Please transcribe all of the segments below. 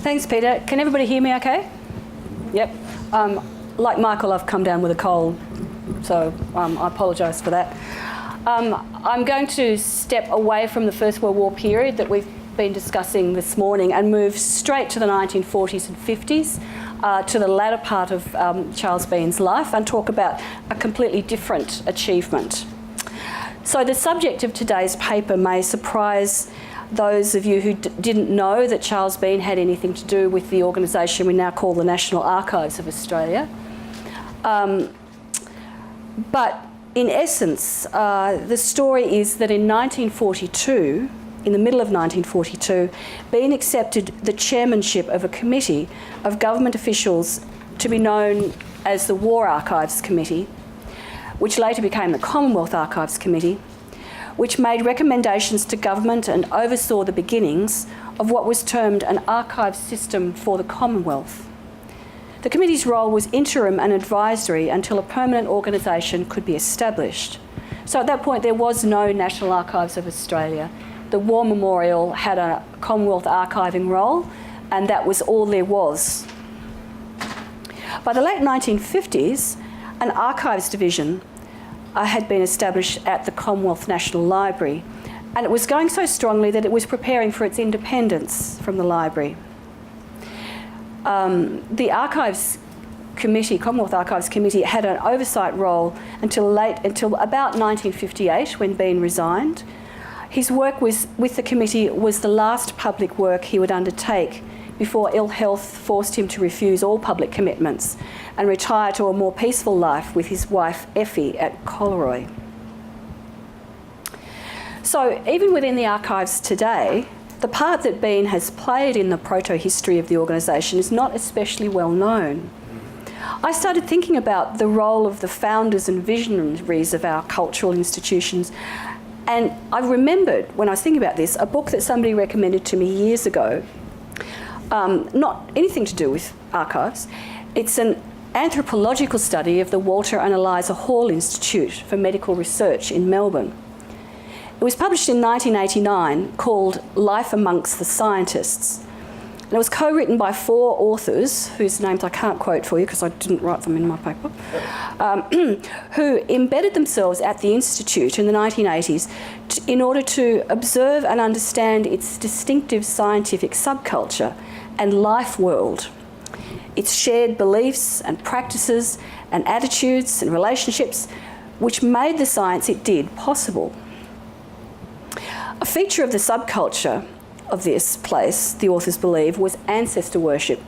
Thanks, Peter. Can everybody hear me okay? Yep. Like Michael, I've come down with a cold, so I apologise for that. I'm going to step away from the First World War period that we've been discussing this morning and move straight to the 1940s and 50s, to the latter part of Charles Bean's life, and talk about a completely different achievement. So the subject of today's paper may surprise those of you who didn't know that Charles Bean had anything to do with the organisation we now call the National Archives of Australia. But in essence, the story is that in 1942, in the middle of 1942, Bean accepted the chairmanship of a committee of government officials to be known as the War Archives Committee, which later became the Commonwealth Archives Committee, which made recommendations to government and oversaw the beginnings of what was termed an archive system for the Commonwealth. The committee's role was interim and advisory until a permanent organisation could be established. So at that point there was no National Archives of Australia. The War Memorial had a Commonwealth archiving role, and that was all there was. By the late 1950s, an archives division had been established at the Commonwealth National Library, and it was going so strongly that it was preparing for its independence from the library. The Archives Committee, Commonwealth Archives Committee, had an oversight role until about 1958, when Bean resigned. His work with the committee was the last public work he would undertake before ill health forced him to refuse all public commitments and retire to a more peaceful life with his wife Effie at Coleroy. So even within the archives today, the part that Bean has played in the proto-history of the organisation is not especially well known. I started thinking about the role of the founders and visionaries of our cultural institutions, and I remembered, when I was thinking about this, a book that somebody recommended to me years ago. Not anything to do with archives. It's an anthropological study of the Walter and Eliza Hall Institute for Medical Research in Melbourne. It was published in 1989, called Life Amongst the Scientists. And it was co-written by 4 authors, whose names I can't quote for you because I didn't write them in my paper, who embedded themselves at the Institute in the 1980s in order to observe and understand its distinctive scientific subculture and life world, its shared beliefs and practices and attitudes and relationships, which made the science it did possible. A feature of the subculture of this place, the authors believe, was ancestor worship.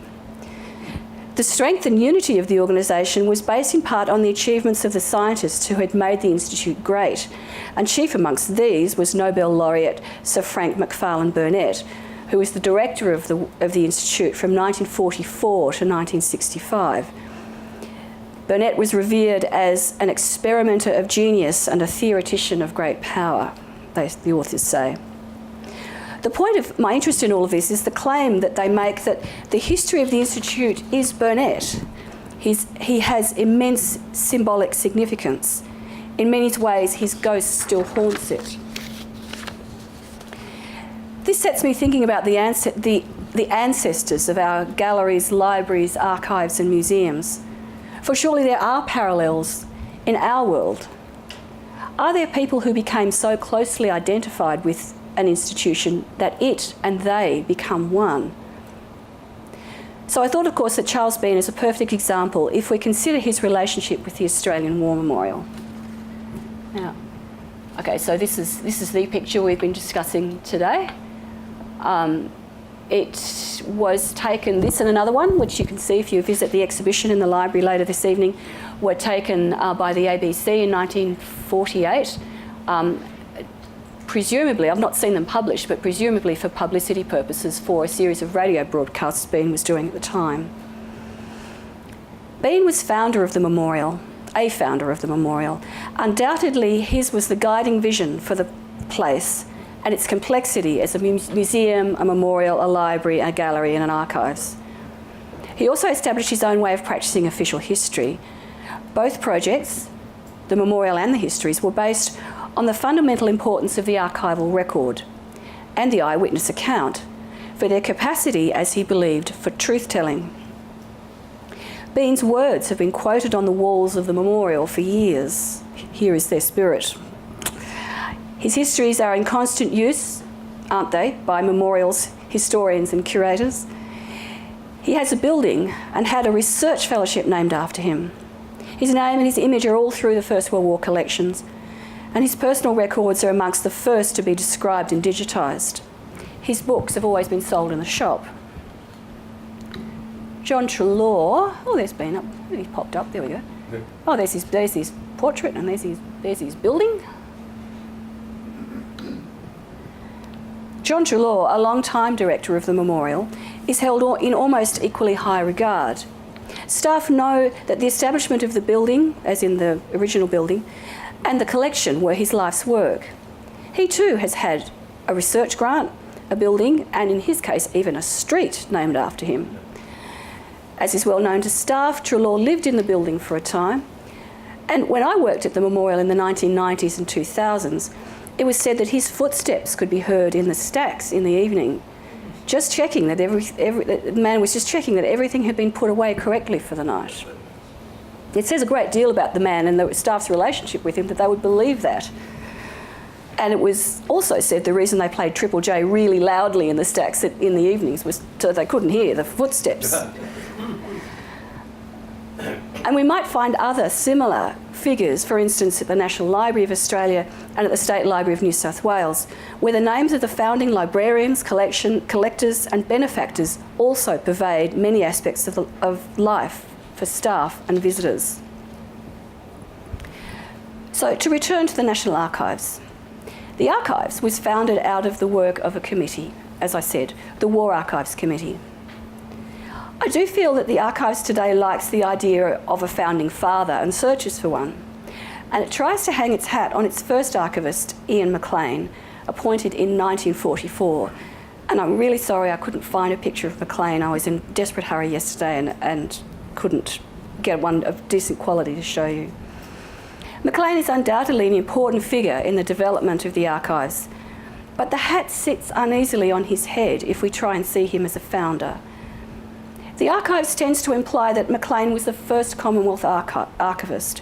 The strength and unity of the organisation was based in part on the achievements of the scientists who had made the Institute great, and chief amongst these was Nobel laureate Sir Frank Macfarlane Burnet, who was the director of the Institute from 1944 to 1965. Burnet was revered as an experimenter of genius and a theoretician of great power, the authors say. The point of my interest in all of this is the claim that they make that the history of the Institute is Burnet. He has immense symbolic significance. In many ways, his ghost still haunts it. This sets me thinking about the ancestors of our galleries, libraries, archives and museums. For surely there are parallels in our world. Are there people who became so closely identified with an institution that it and they become one? So I thought, of course, that Charles Bean is a perfect example if we consider his relationship with the Australian War Memorial. Now, okay, so this is the picture we've been discussing today. It was taken, this and another one, which you can see if you visit the exhibition in the library later this evening, were taken by the ABC in 1948. Presumably, I've not seen them published, but presumably for publicity purposes for a series of radio broadcasts Bean was doing at the time. Bean was founder of the memorial, a founder of the memorial. Undoubtedly, his was the guiding vision for the place and its complexity as a museum, a memorial, a library, a gallery and an archives. He also established his own way of practicing official history. Both projects, the memorial and the histories, were based on the fundamental importance of the archival record and the eyewitness account for their capacity, as he believed, for truth-telling. Bean's words have been quoted on the walls of the memorial for years. Here is their spirit. His histories are in constant use, aren't they, by memorials, historians and curators. He has a building and had a research fellowship named after him. His name and his image are all through the First World War collections, and his personal records are amongst the first to be described and digitised. His books have always been sold in the shop. John Treloar, oh, there's been up, he's popped up, there we go. Yeah. Oh, there's his portrait, and there's his building. John Treloar, a long-time director of the memorial, is held in almost equally high regard. Staff know that the establishment of the building, as in the original building, and the collection were his life's work. He too has had a research grant, a building, and in his case even a street named after him. As is well known to staff, Treloar lived in the building for a time, and when I worked at the memorial in the 1990s and 2000s, it was said that his footsteps could be heard in the stacks in the evening, just checking that the man was just checking that everything had been put away correctly for the night. It says a great deal about the man and the staff's relationship with him that they would believe that. And it was also said the reason they played Triple J really loudly in the stacks in the evenings was so they couldn't hear the footsteps. And we might find other similar figures, for instance, at the National Library of Australia and at the State Library of New South Wales, where the names of the founding librarians, collectors and benefactors also pervade many aspects of life for staff and visitors. So to return to the National Archives. The Archives was founded out of the work of a committee, as I said, the War Archives Committee. I do feel that the Archives today likes the idea of a founding father and searches for one, and it tries to hang its hat on its first archivist, Ian McLean, appointed in 1944. And I'm really sorry I couldn't find a picture of McLean. I was in desperate hurry yesterday and couldn't get one of decent quality to show you. McLean is undoubtedly an important figure in the development of the Archives, but the hat sits uneasily on his head if we try and see him as a founder. The Archives tends to imply that McLean was the first Commonwealth archivist,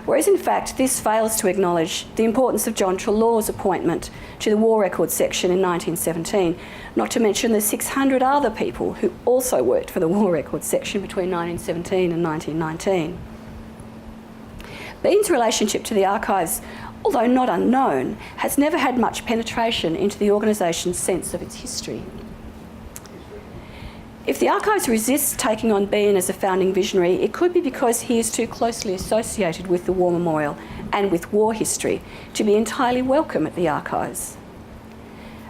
whereas in fact this fails to acknowledge the importance of John Treloar's appointment to the War Records section in 1917, not to mention the 600 other people who also worked for the War Records section between 1917 and 1919. Bean's relationship to the Archives, although not unknown, has never had much penetration into the organisation's sense of its history. If the Archives resists taking on Bean as a founding visionary, it could be because he is too closely associated with the War Memorial and with war history to be entirely welcome at the Archives.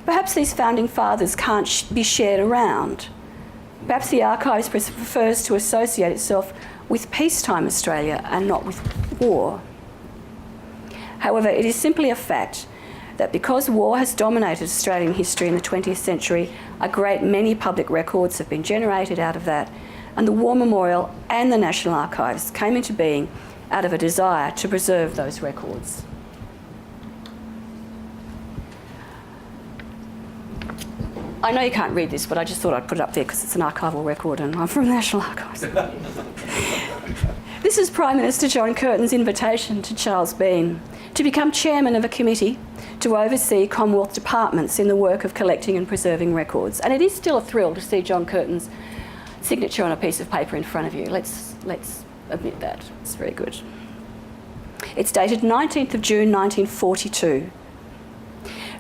Perhaps these founding fathers can't be shared around. Perhaps the Archives prefers to associate itself with peacetime Australia and not with war. However, it is simply a fact that because war has dominated Australian history in the 20th century, a great many public records have been generated out of that, and the War Memorial and the National Archives came into being out of a desire to preserve those records. I know you can't read this, but I just thought I'd put it up there because it's an archival record and I'm from the National Archives. This is Prime Minister John Curtin's invitation to Charles Bean to become chairman of a committee to oversee Commonwealth departments in the work of collecting and preserving records. And it is still a thrill to see John Curtin's signature on a piece of paper in front of you. Let's admit that. It's very good. It's dated 19th of June 1942.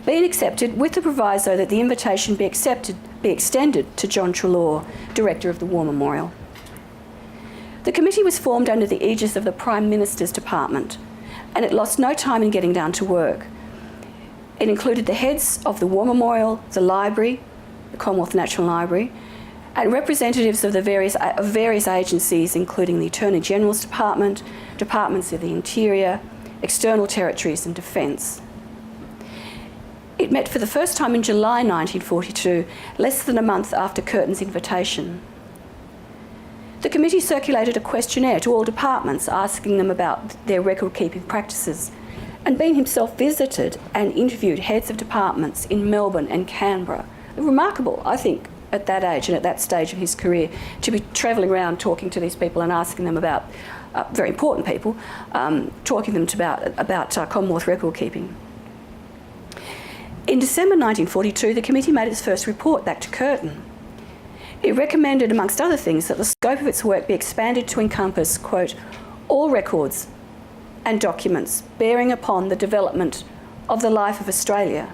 Bean accepted with the proviso that the invitation be extended to John Treloar, Director of the War Memorial. The committee was formed under the aegis of the Prime Minister's Department, and it lost no time in getting down to work. It included the heads of the War Memorial, the Library, the Commonwealth National Library, and representatives of the various agencies, including the Attorney General's Department, Departments of the Interior, External Territories and Defence. It met for the first time in July 1942, less than a month after Curtin's invitation. The committee circulated a questionnaire to all departments asking them about their record-keeping practices, and Bean himself visited and interviewed heads of departments in Melbourne and Canberra remarkable, I think, at that age and at that stage of his career, to be travelling around talking to these people and asking them about, very important people, talking to them about Commonwealth record keeping. In December 1942, the committee made its first report back to Curtin. It recommended, amongst other things, that the scope of its work be expanded to encompass, quote, all records and documents bearing upon the development of the life of Australia.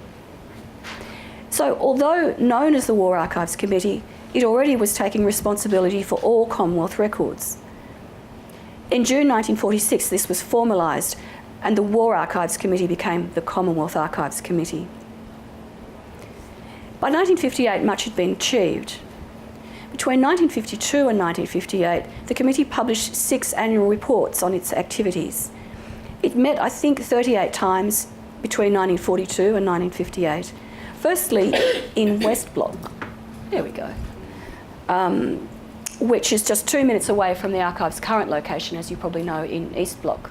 So, although known as the War Archives Committee, it already was taking responsibility for all Commonwealth records. In June 1946, this was formalised, and the War Archives Committee became the Commonwealth Archives Committee. By 1958, much had been achieved. Between 1952 and 1958, the committee published 6 annual reports on its activities. It met, I think, 38 times between 1942 and 1958. Firstly, in West Block, there we go, which is just 2 minutes away from the archive's current location, as you probably know, in East Block.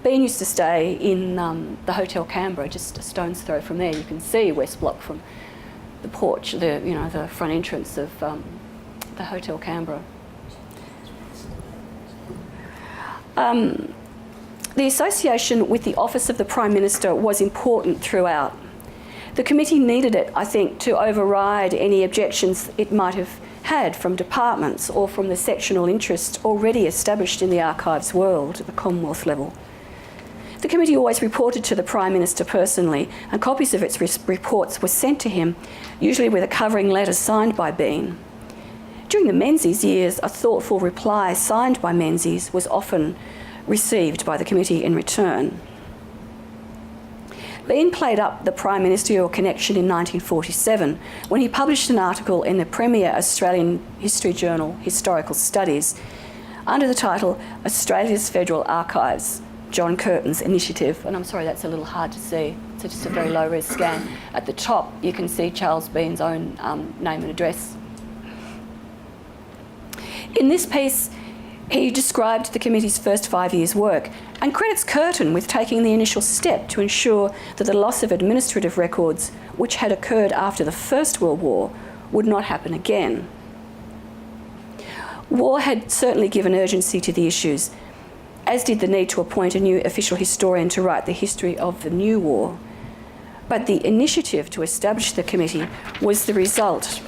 Bean used to stay in the Hotel Canberra, just a stone's throw from there. You can see West Block from the porch, the front entrance of the Hotel Canberra. The association with the Office of the Prime Minister was important throughout. The committee needed it, I think, to override any objections it might have had from departments or from the sectional interests already established in the archives world at the Commonwealth level. The committee always reported to the Prime Minister personally, and copies of its reports were sent to him, usually with a covering letter signed by Bean. During the Menzies years, a thoughtful reply signed by Menzies was often received by the committee in return. Bean played up the Prime Ministerial connection in 1947 when he published an article in the premier Australian history journal, Historical Studies, under the title Australia's Federal Archives, John Curtin's Initiative. And I'm sorry, that's a little hard to see. It's just a very low-res scan. At the top, you can see Charles Bean's own name and address. In this piece, he described the committee's first 5 years' work and credits Curtin with taking the initial step to ensure that the loss of administrative records, which had occurred after the First World War, would not happen again. War had certainly given urgency to the issues, as did the need to appoint a new official historian to write the history of the new war. But the initiative to establish the committee was the result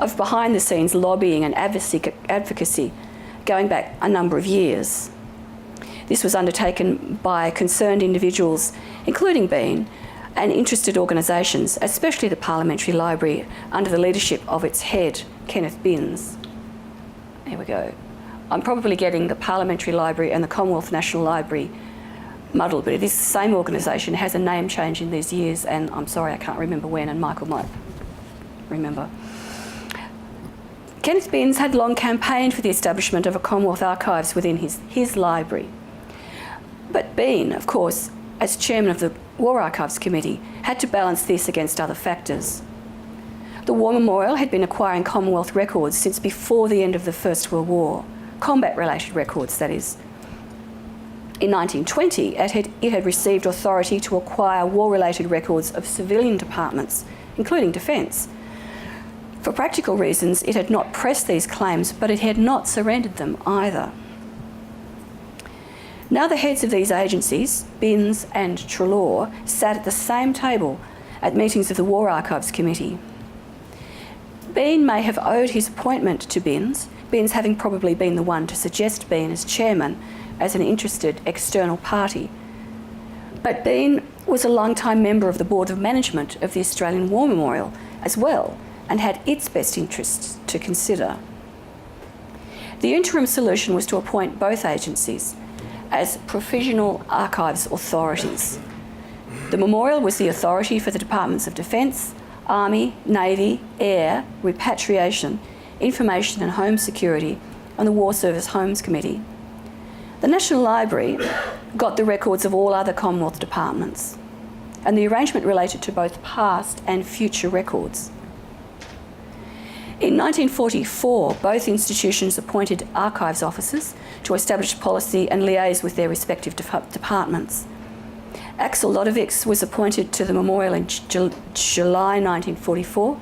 of behind-the-scenes lobbying and advocacy going back a number of years. This was undertaken by concerned individuals, including Bean, and interested organisations, especially the Parliamentary Library, under the leadership of its head, Kenneth Binns. There we go. I'm probably getting the Parliamentary Library and the Commonwealth National Library muddled, but it is the same organisation. It has a name change in these years, and I'm sorry, I can't remember when, and Michael might remember. Kenneth Binns had long campaigned for the establishment of a Commonwealth Archives within his library. But Bean, of course, as chairman of the War Archives Committee, had to balance this against other factors. The War Memorial had been acquiring Commonwealth records since before the end of the First World War, combat-related records, that is. In 1920, it had received authority to acquire war-related records of civilian departments, including Defence. For practical reasons, it had not pressed these claims, but it had not surrendered them either. Now the heads of these agencies, Binns and Treloar, sat at the same table at meetings of the War Archives Committee. Bean may have owed his appointment to Binns, Binns having probably been the one to suggest Bean as chairman as an interested external party. But Bean was a long-time member of the Board of Management of the Australian War Memorial as well, and had its best interests to consider. The interim solution was to appoint both agencies as provisional archives authorities. The Memorial was the authority for the Departments of Defence, Army, Navy, Air, Repatriation, Information and Home Security, and the War Service Homes Committee. The National Library got the records of all other Commonwealth departments, and the arrangement related to both past and future records. In 1944, both institutions appointed archives officers to establish policy and liaise with their respective departments. Axel Lodovics was appointed to the memorial in July 1944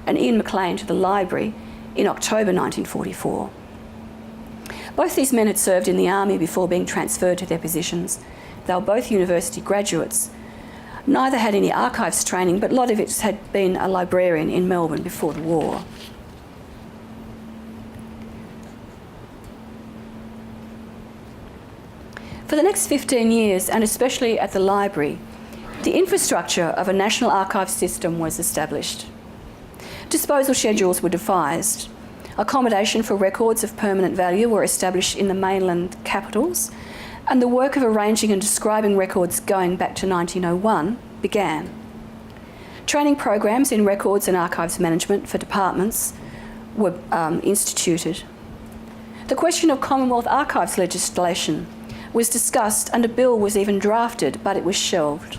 and Ian McLean to the library in October 1944. Both these men had served in the army before being transferred to their positions. They were both university graduates. Neither had any archives training, but Lodovics had been a librarian in Melbourne before the war. For the next 15 years, and especially at the library, the infrastructure of a national archive system was established. Disposal schedules were devised. Accommodation for records of permanent value were established in the mainland capitals, and the work of arranging and describing records going back to 1901 began. Training programs in records and archives management for departments were instituted. The question of Commonwealth archives legislation was discussed and a bill was even drafted, but it was shelved.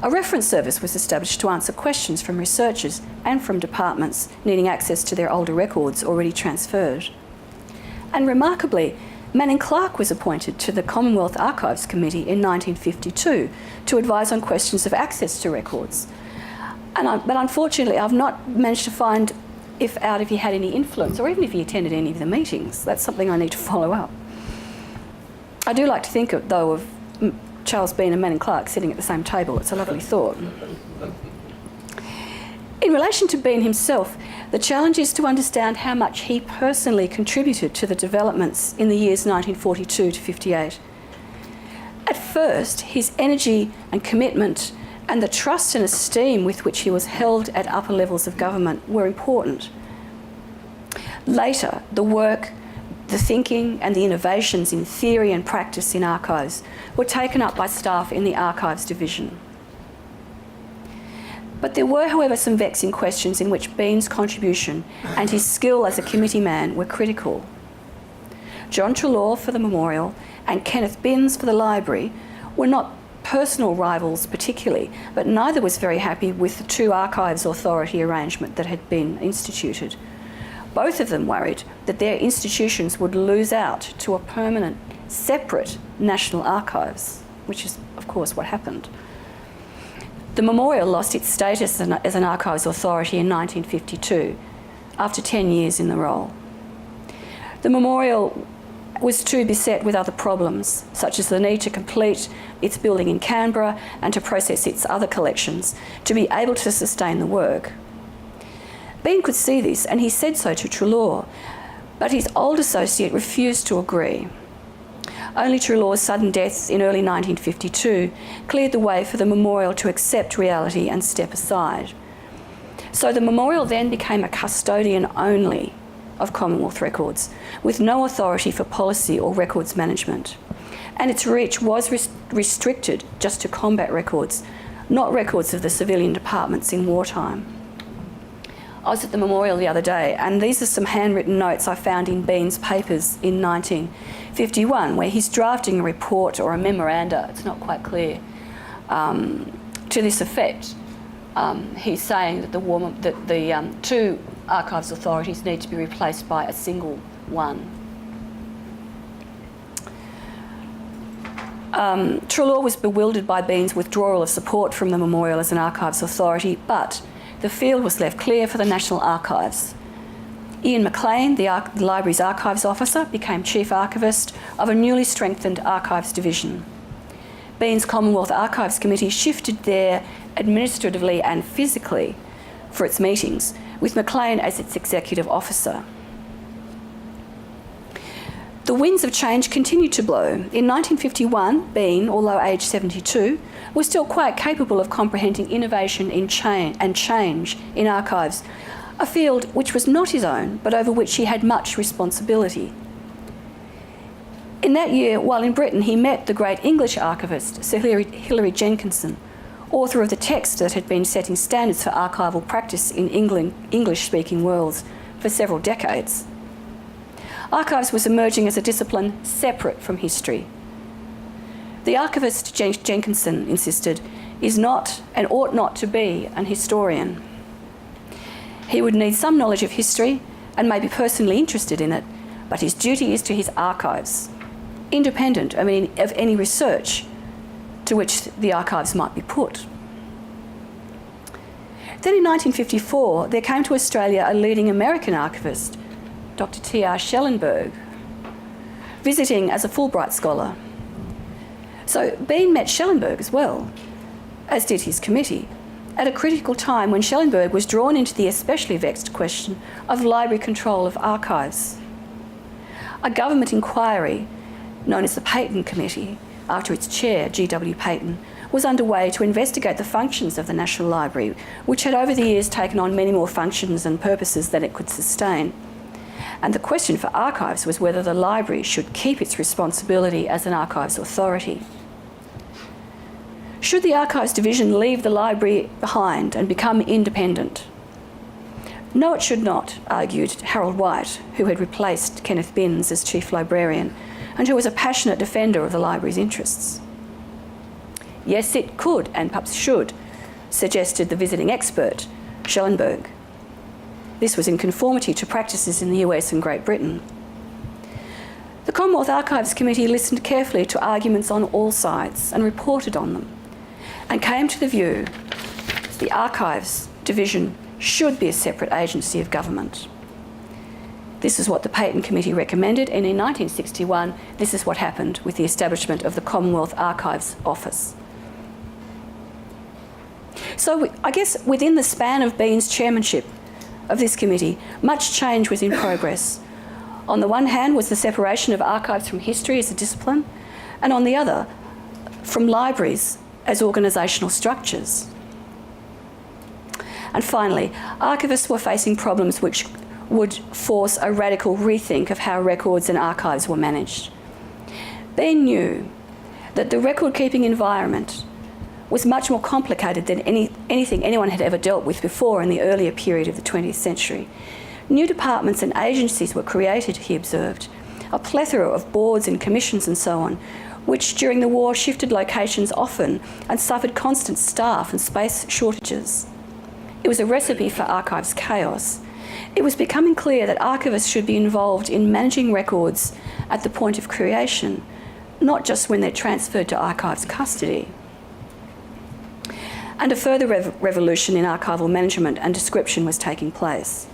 A reference service was established to answer questions from researchers and from departments needing access to their older records already transferred. And remarkably, Manning Clark was appointed to the Commonwealth Archives Committee in 1952 to advise on questions of access to records. But unfortunately, I've not managed to find out if he had any influence or even if he attended any of the meetings. That's something I need to follow up. I do like to think, though, of Charles Bean and Manning Clark sitting at the same table. It's a lovely thought. In relation to Bean himself, the challenge is to understand how much he personally contributed to the developments in the years 1942 to 58. At first, his energy and commitment and the trust and esteem with which he was held at upper levels of government were important. Later, the work, the thinking and the innovations in theory and practice in archives were taken up by staff in the Archives Division. But there were, however, some vexing questions in which Bean's contribution and his skill as a committee man were critical. John Treloar for the memorial and Kenneth Binns for the library were not personal rivals particularly, but neither was very happy with the two archives authority arrangement that had been instituted. Both of them worried that their institutions would lose out to a permanent, separate national archives, which is, of course, what happened. The memorial lost its status as an archives authority in 1952, after 10 years in the role. The memorial was too beset with other problems, such as the need to complete its building in Canberra and to process its other collections, to be able to sustain the work. Bean could see this, and he said so to Treloar, but his old associate refused to agree. Only Treloar's sudden death in early 1952 cleared the way for the memorial to accept reality and step aside. So the memorial then became a custodian only of Commonwealth records, with no authority for policy or records management. And its reach was restricted just to combat records, not records of the civilian departments in wartime. I was at the memorial the other day, and these are some handwritten notes I found in Bean's papers in 1951, where he's drafting a report or a memoranda, it's not quite clear, to this effect. He's saying that the two archives authorities need to be replaced by a single one. Treloar was bewildered by Bean's withdrawal of support from the memorial as an archives authority, but the field was left clear for the National Archives. Ian McLean, the library's archives officer, became chief archivist of a newly strengthened archives division. Bean's Commonwealth Archives Committee shifted there administratively and physically for its meetings, with McLean as its executive officer. The winds of change continued to blow. In 1951, Bean, although aged 72, was still quite capable of comprehending innovation and change in archives, a field which was not his own, but over which he had much responsibility. In that year, while in Britain, he met the great English archivist, Sir Hilary Jenkinson, author of the text that had been setting standards for archival practice in English-speaking worlds for several decades. Archives was emerging as a discipline separate from history. The archivist Jenkinson insisted is not and ought not to be an historian. He would need some knowledge of history and may be personally interested in it, but his duty is to his archives, independent of any research to which the archives might be put. Then in 1954, there came to Australia a leading American archivist, Dr. T.R. Schellenberg, visiting as a Fulbright scholar. So Bean met Schellenberg as well, as did his committee, at a critical time when Schellenberg was drawn into the especially vexed question of library control of archives. A government inquiry, known as the Payton Committee, after its chair, G.W. Payton, was underway to investigate the functions of the National Library, which had over the years taken on many more functions and purposes than it could sustain. And the question for archives was whether the library should keep its responsibility as an archives authority. Should the Archives Division leave the library behind and become independent? No, it should not, argued Harold White, who had replaced Kenneth Binns as Chief Librarian and who was a passionate defender of the library's interests. Yes, it could and perhaps should, suggested the visiting expert, Schellenberg. This was in conformity to practices in the US and Great Britain. The Commonwealth Archives Committee listened carefully to arguments on all sides and reported on them, and came to the view the Archives Division should be a separate agency of government. This is what the Payton Committee recommended, and in 1961, this is what happened with the establishment of the Commonwealth Archives Office. So I guess within the span of Bean's chairmanship of this committee, much change was in progress. On the one hand was the separation of archives from history as a discipline, and on the other, from libraries as organisational structures. And finally, archivists were facing problems which would force a radical rethink of how records and archives were managed. Bean knew that the record-keeping environment was much more complicated than anything anyone had ever dealt with before in the earlier period of the 20th century. New departments and agencies were created, he observed, a plethora of boards and commissions and so on, which during the war shifted locations often and suffered constant staff and space shortages. It was a recipe for archives chaos. It was becoming clear that archivists should be involved in managing records at the point of creation, not just when they're transferred to archives custody. And a further revolution in archival management and description was taking place.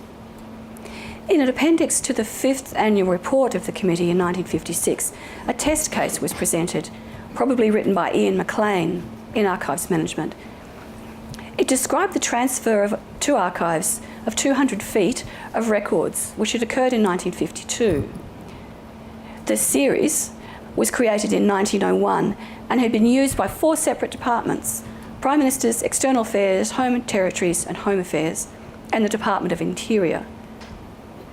In an appendix to the 5th annual report of the committee in 1956, a test case was presented, probably written by Ian McLean in Archives Management. It described the transfer to archives of 200 feet of records, which had occurred in 1952. The series was created in 1901 and had been used by 4 separate departments: Prime Minister's External Affairs, Home and Territories and Home Affairs, and the Department of Interior.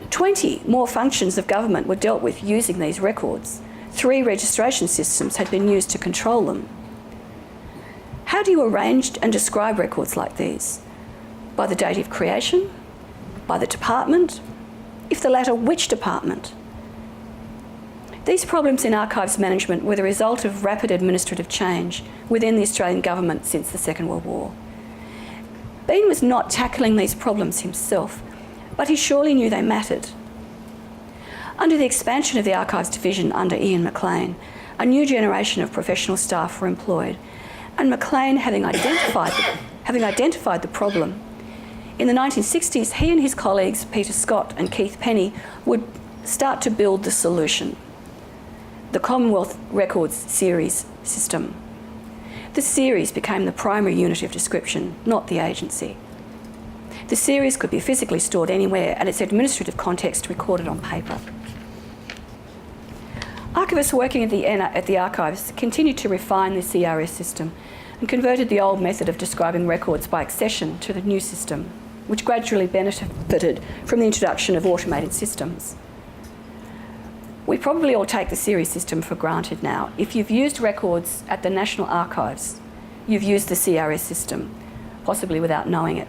20 more functions of government were dealt with using these records. 3 registration systems had been used to control them. How do you arrange and describe records like these? By the date of creation? By the department? If the latter, which department? These problems in archives management were the result of rapid administrative change within the Australian government since the Second World War. Bean was not tackling these problems himself, but he surely knew they mattered. Under the expansion of the Archives Division under Ian McLean, a new generation of professional staff were employed, and McLean, having identified the problem, in the 1960s, he and his colleagues, Peter Scott and Keith Penny, would start to build the solution: the Commonwealth Records Series system. The series became the primary unit of description, not the agency. The series could be physically stored anywhere and its administrative context recorded on paper. Archivists working at the archives continued to refine the CRS system and converted the old method of describing records by accession to the new system, which gradually benefited from the introduction of automated systems. We probably all take the series system for granted now. If you've used records at the National Archives, you've used the CRS system, possibly without knowing it.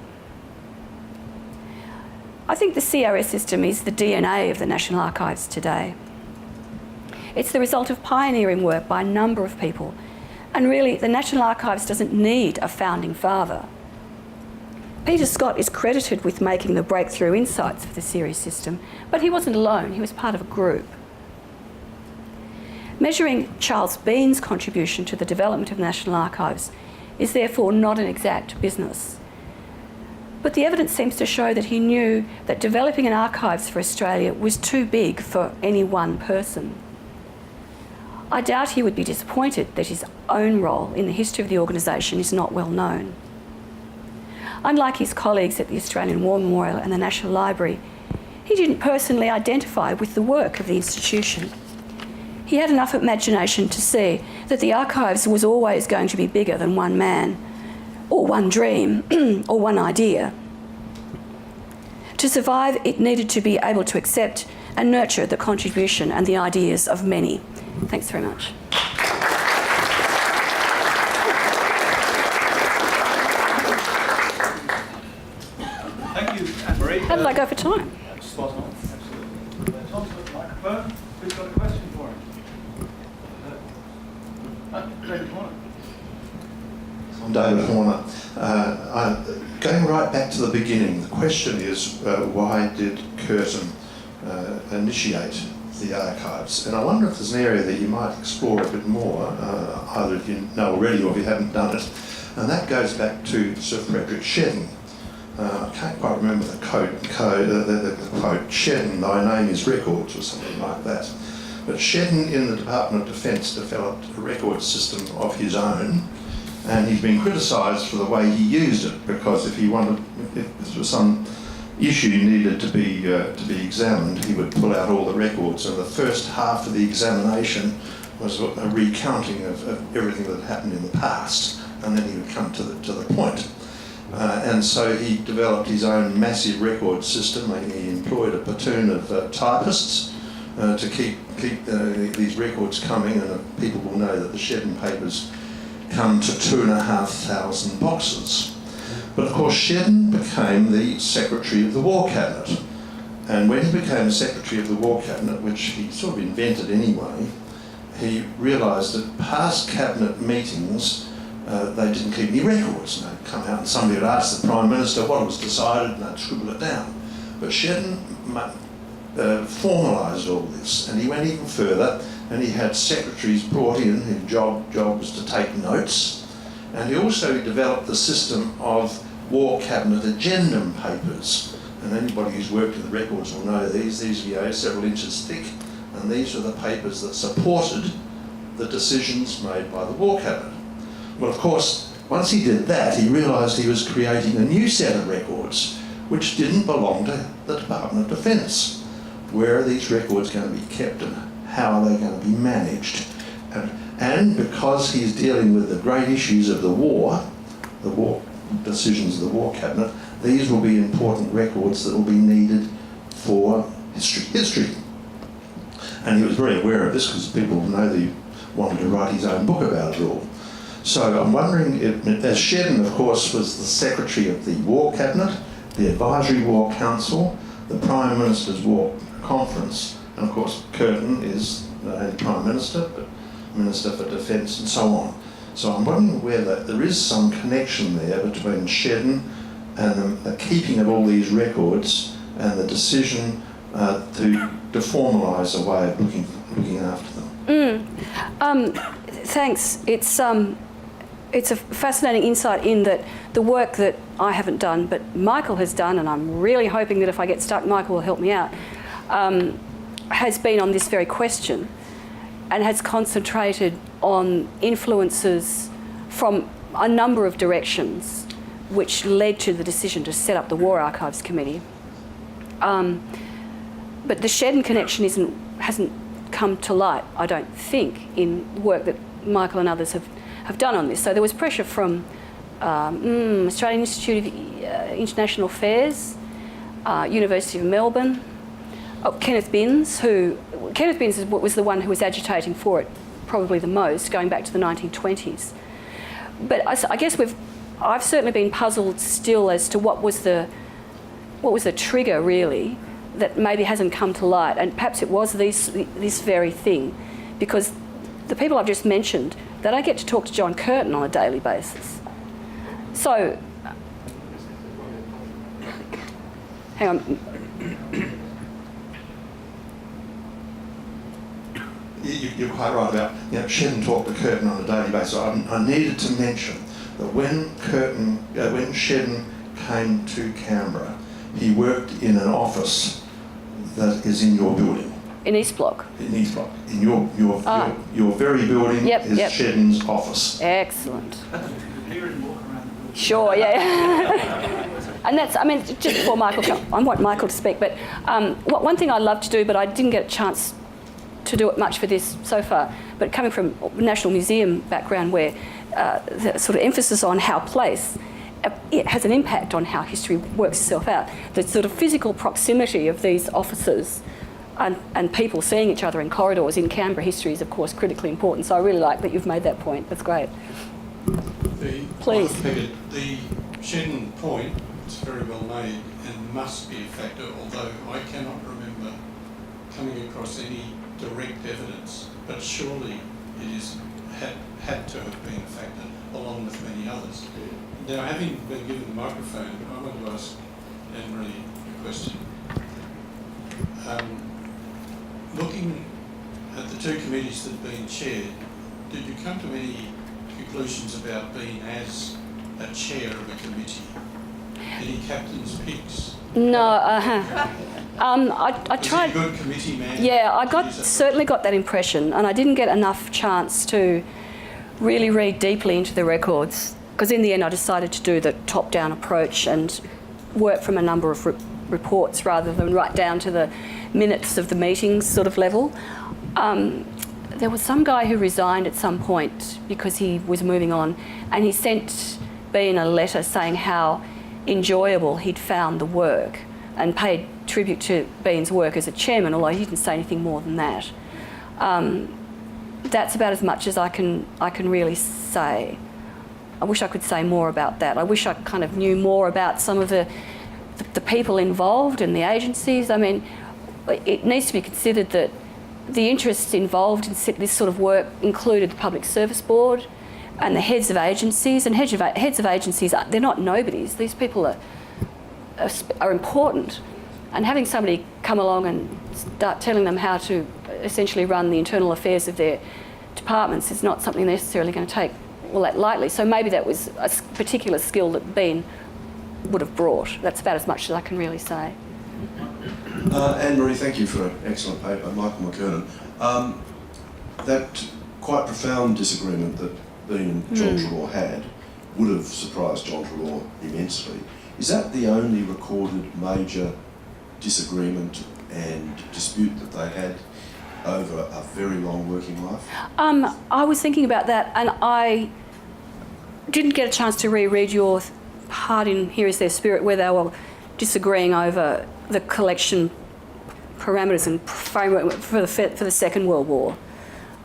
I think the CRS system is the DNA of the National Archives today. It's the result of pioneering work by a number of people, and really the National Archives doesn't need a founding father. Peter Scott is credited with making the breakthrough insights for the series system, but he wasn't alone, he was part of a group. Measuring Charles Bean's contribution to the development of National Archives is therefore not an exact business. But the evidence seems to show that he knew that developing an archives for Australia was too big for any one person. I doubt he would be disappointed that his own role in the history of the organisation is not well known. Unlike his colleagues at the Australian War Memorial and the National Library, he didn't personally identify with the work of the institution. He had enough imagination to see that the archives was always going to be bigger than one man, or one dream, or one idea. To survive, it needed to be able to accept and nurture the contribution and the ideas of many. Thanks very much. Thank you, Anne-Marie. How did I go for time? Spot on, absolutely. Tom's got the microphone. Who's got a question for him? David Horner. I'm David Horner. Going right back to the beginning, the question is why did Curtin initiate the archives? And I wonder if there's an area that you might explore a bit more, either if you know already or if you haven't done it. And that goes back to Sir Frederick Shedden. I can't quite remember the quote, Shedden, thy name is records, or something like that. But Shedden in the Department of Defence developed a record system of his own, and he's been criticised for the way he used it, because if there was some issue needed to be examined, he would pull out all the records, and the first half of the examination was a recounting of everything that happened in the past, and then he would come to the point. And so he developed his own massive record system. He employed a platoon of typists to keep these records coming, and people will know that the Shedden papers come to 2,500 boxes. But of course Shedden became the Secretary of the War Cabinet, and when he became Secretary of the War Cabinet, which he sort of invented anyway, he realised that past cabinet meetings they didn't keep any records, and they'd come out and somebody would ask the Prime Minister what was decided and they'd scribble it down. But Shedden formalised all this, and he went even further, and he had secretaries brought in whose job was to take notes, and he also developed the system of War Cabinet agendum papers. And anybody who's worked with the records will know these are several inches thick, and these are the papers that supported the decisions made by the War Cabinet. Well, of course, once he did that, he realised he was creating a new set of records which didn't belong to the Department of Defence. Where are these records going to be kept, and how are they going to be managed? And because he's dealing with the great issues of the war decisions of the War Cabinet, these will be important records that will be needed for history. And he was very aware of this because people know that he wanted to write his own book about it all. So I'm wondering, as Shedden, of course, was the Secretary of the War Cabinet, the Advisory War Council, the Prime Minister's War Conference, and of course Curtin is not only Prime Minister, but Minister for Defence and so on. So I'm wondering whether there is some connection there between Shedden and the keeping of all these records and the decision to formalise a way of looking after them. Thanks. It's a fascinating insight in that the work that I haven't done, but Michael has done, and I'm really hoping that if I get stuck, Michael will help me out, has been on this very question and has concentrated on influences from a number of directions which led to the decision to set up the War Archives Committee. But the Shedden connection hasn't come to light, I don't think, in work that Michael and others have done on this. So there was pressure from Australian Institute of International Affairs, University of Melbourne, Kenneth Binns was the one who was agitating for it probably the most, going back to the 1920s. But I guess I've certainly been puzzled still as to what was the trigger really that maybe hasn't come to light, and perhaps it was this very thing, because the people I've just mentioned, they don't get to talk to John Curtin on a daily basis. So, hang on. you're quite right about, Shedden talked to Curtin on a daily basis. I needed to mention that when Shedden came to Canberra, he worked in an office that is in your building. In East Block. In East Block. In your very building is Shedden's office. Excellent. Hear him walk around the building. Sure, yeah. And that's, just before Michael comes, I want Michael to speak, but one thing I love to do, but I didn't get a chance to do it much for this so far, but coming from a National Museum background where the sort of emphasis on how place, it has an impact on how history works itself out. The sort of physical proximity of these offices and people seeing each other in corridors in Canberra history is, of course, critically important. So I really like that you've made that point. That's great. Please. The Shedden point is very well made and must be a factor, although I cannot remember coming across any direct evidence, but surely it is had to have been a factor, along with many others. Now, having been given the microphone, I want to ask Anne-Marie a question. Looking at the two committees that have been chaired, did you come to any conclusions about being as a chair of a committee? Any captain's picks? No, I tried. Was he a good committee man? Yeah, I certainly got that impression, and I didn't get enough chance to really read deeply into the records, because in the end I decided to do the top-down approach and work from a number of reports rather than right down to the minutes of the meetings sort of level. There was some guy who resigned at some point because he was moving on, and he sent Bean a letter saying how enjoyable he'd found the work and paid tribute to Bean's work as a chairman, although he didn't say anything more than that. That's about as much as I can really say. I wish I could say more about that. I wish I kind of knew more about some of the people involved and the agencies. It needs to be considered that the interests involved in this sort of work included the Public Service Board and the heads of agencies. And heads of agencies, they're not nobodies. These people are important. And having somebody come along and start telling them how to essentially run the internal affairs of their departments is not something they're necessarily going to take all that lightly. So maybe that was a particular skill that Bean would have brought. That's about as much as I can really say. Anne-Marie, thank you for an excellent paper. Michael McKernan. That quite profound disagreement that Bean and John Treloar had would have surprised John Treloar immensely. Is that the only recorded major disagreement and dispute that they had over a very long working life? I was thinking about that, and I didn't get a chance to reread your part in Here Is Their Spirit, where they were disagreeing over the collection parameters and framework for the Second World War,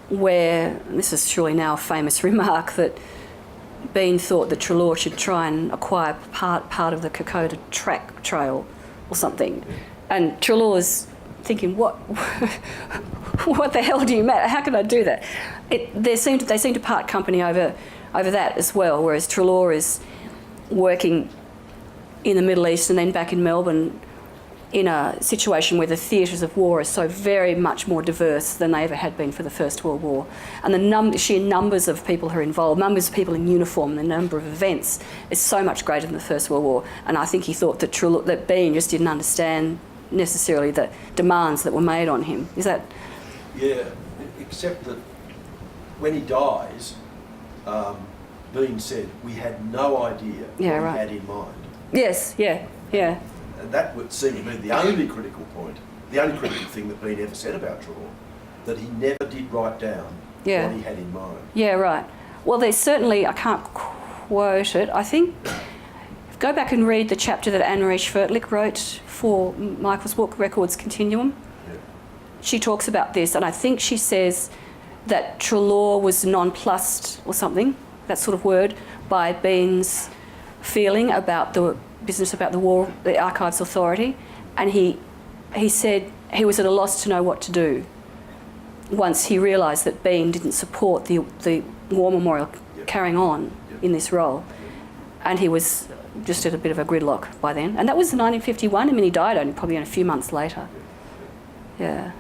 where, and this is surely now a famous remark, that Bean thought that Treloar should try and acquire part of the Kokoda track trail or something. And Treloar's thinking, what the hell do you matter? How can I do that? They seem to part company over that as well, whereas Treloar is working in the Middle East and then back in Melbourne in a situation where the theatres of war are so very much more diverse than they ever had been for the First World War. And the sheer numbers of people who are involved, numbers of people in uniform, the number of events is so much greater than the First World War. And I think he thought that Bean just didn't understand necessarily the demands that were made on him. Is that? Yeah, except that when he dies, Bean said, we had no idea what he had in mind. Yes, yeah. And that would seem to me the only critical point, the only critical thing that Bean ever said about Treloar, that he never did write down what he had in mind. Yeah, right. Well, there's certainly, I can't quote it, I think, go back and read the chapter that Anne-Marie Schwertlich wrote for Michael's book, Records Continuum. Yeah. She talks about this, and I think she says that Treloar was nonplussed, or something, that sort of word, by Bean's feeling about the business about the war, the Archives Authority, and he said he was at a loss to know what to do once he realised that Bean didn't support the War Memorial carrying on in this role, and he was just at a bit of a gridlock by then. And that was in 1951. I mean, he died probably a few months later. Yeah.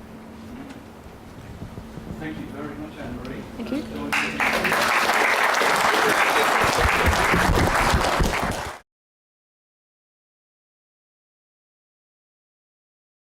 Thank Thank you very much, Anne-Marie. Thank you. John,